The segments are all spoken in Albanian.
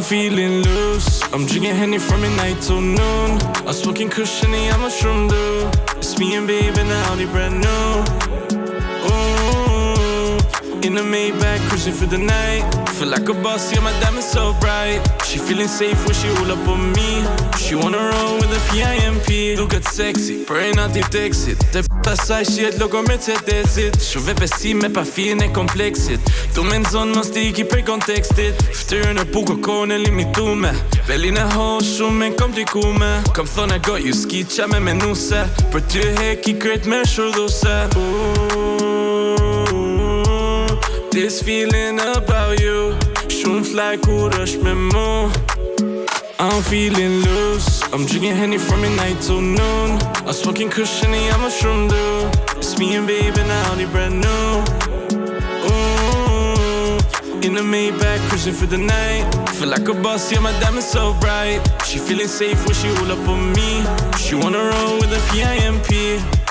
feeling loose. I'm drinking Henny from midnight till noon. I'm smoking cushiony, I'm a shroom dude. It's me and babe in the Audi brand new. In the Maybach, cruising for the night. Feel like a boss, yeah, my diamond's so bright. She feeling safe when she roll up on me. She wanna roll with a PIMP. Duket sexy, për e nativ teksit. Te pasaj shiet logo Mercedesit. Shuve besime pa fien e kompleksit. Tu me nzon mos ti iki për kontekstit. Ftyrën e buko kone limitume. Velin e ho shumë e komplikume. Kom thone go ju ski qa me menuse. Për ty heki kret me shurdhuse. This feeling about you. Shumë fly kur është me mu. I'm feeling loose. I'm drinking Henny from midnight till noon. I'm smoking cushiony, I'm a shroom dude. It's me and babe in the Audi brand new. In the Maybach, cruising for the night. Feel like a boss, yeah, my diamond's so bright. She feeling safe when she roll up on me. She wanna roll with a PIMP.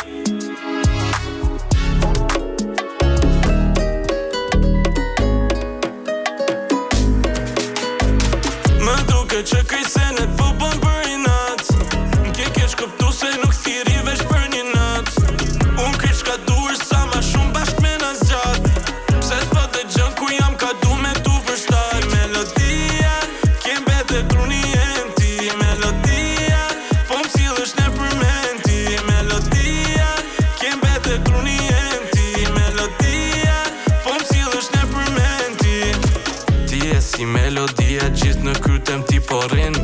Që këj senet po bën për i nat. M'ke keq këptu se nuk thiri veç për një nat. Unë kryq ka duër sa ma shumë bashk me në zgjat. Pse s'po të gjën ku jam ka du me tu përshtat. Melodia, kem bete truni jem ti. Melodia, po m'sillësh ne për menti. Melodia, kem bete truni jem ti. Melodia, po m'sillësh ne për menti. Ti e si melodia gjithë në krytem ti porin.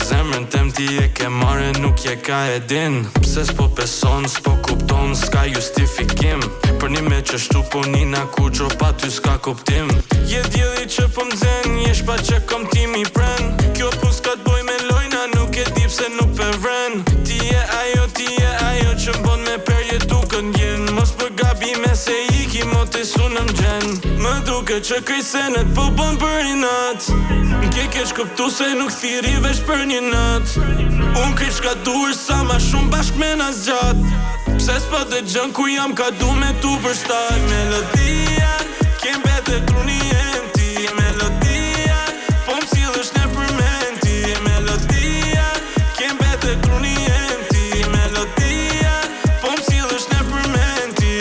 Zemrën tem ti e ke marrë nuk je ka e din. Pse s'po peson, s'po kupton, s'ka justifikim. Për një me që shtu po nina ku gjo pa ty s'ka kuptim. Je djeli që po m'zen, je shpa që kom ti mi pren. Kjo pus ka t'boj me lojna, nuk e di pse nuk pe vren. Ti je ajo që m'bon me perje tukën jen. Mos për gabime se iki mo të sunëm gjen. Më duke që këj senet po bon për i nat. M'ke keq këptu se nuk thiri veç për një nat. Unë kryq ka duër sa ma shumë bashk me në zgjat. Pse s'po të gjën ku jam ka du me tu përshtat. Melodia, kem bete truni jem ti. Melodia, po m'sillësh ne për menti. Melodia, kem bete truni jem ti. Melodia, po m'sillësh ne për menti.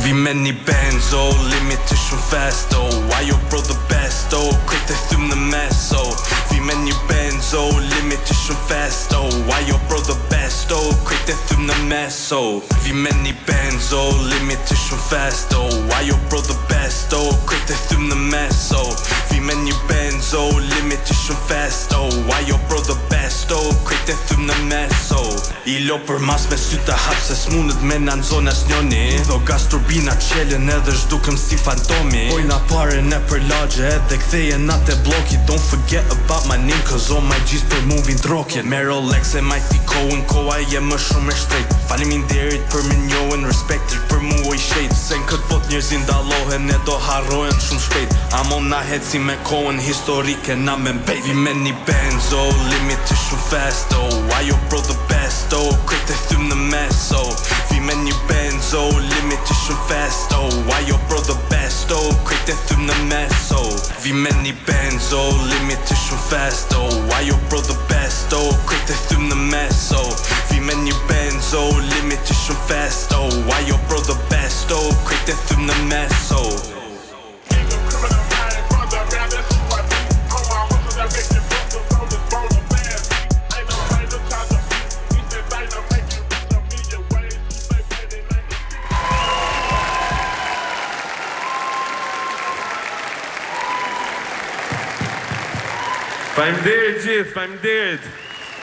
Vi me një benzo, limit të shumë fast, oh. Ajo bro the best, oh. Krejt e thym në mes, oh. Vi me një benzo, limit të shumë fast, oh. Ajo bro the best, oh. Krejt e thym në mes, oh. Vi me një benzo, limit të shumë fast, oh. Ajo bro the best, oh. Krejt e thym në mes, oh. Vi me një benzo, limit të shumë fast, oh. Ajo bro the best, oh. Krejt e thym në mes, oh. I lo për mas me sy të hap se s'mundet me në nëzon as njoni. Dho gas turbina qelen edhe zhdukëm si fantomi. Pojna pare në për lagje edhe ktheje natë e bloki. Don't forget about my name cause all my G's për movin t'rocket. Me Rolex e Mighty Cohen, koha je më shumë e shtrejt. Faleminderit për me njohen, respektit për mu oj shejt. Se në këtë bot njerëzin dalohen e do harrohen shumë shpejt. Amo na heci me kohën historike na me mbejt. Vi me një benzo, limit të shumë fast, oh. Ajo bro the best, oh. Krejt e thym në mes, oh. Vi me një benzo, limit të shumë fast, oh. Ajo bro the best, oh. Krejt e thym në mes, oh. Vi me një benzo, limit të shumë fast, oh. Ajo bro the best, oh. Krejt e thym në mes, oh. Vi me një benzo, limit të shumë fast, oh. Ajo bro the best, oh. Krejt e thym në mes, oh. Faleminderit gjithë, faleminderit.